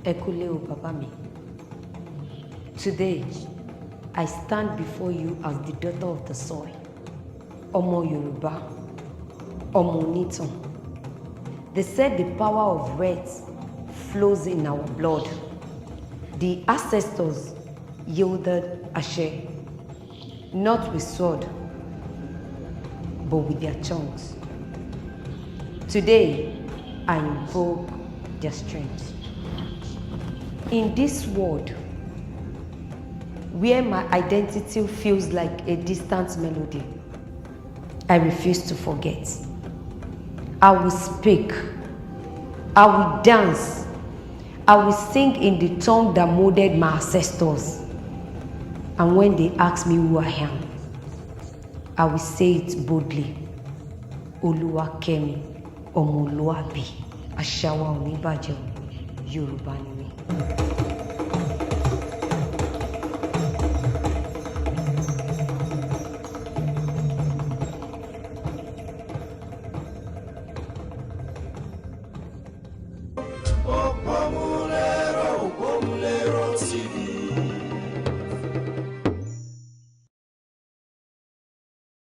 Ekule o Baba mi. Today, I stand before you as the daughter of the soil. Omo Yoruba, Omo Onitan. They said the power of words flows in our blood. The ancestors yielded Ashe, not with sword, but with their tongues. Today, I invoke their strength. In this world, where my identity feels like a distant melody, I refuse to forget. I will speak. I will dance. I will sing in the tongue that molded my ancestors. And when they ask me who I am, I will say it boldly. Oluwakemi, Omoluabi, Ashawa Onibajo, Yoruba ni mi.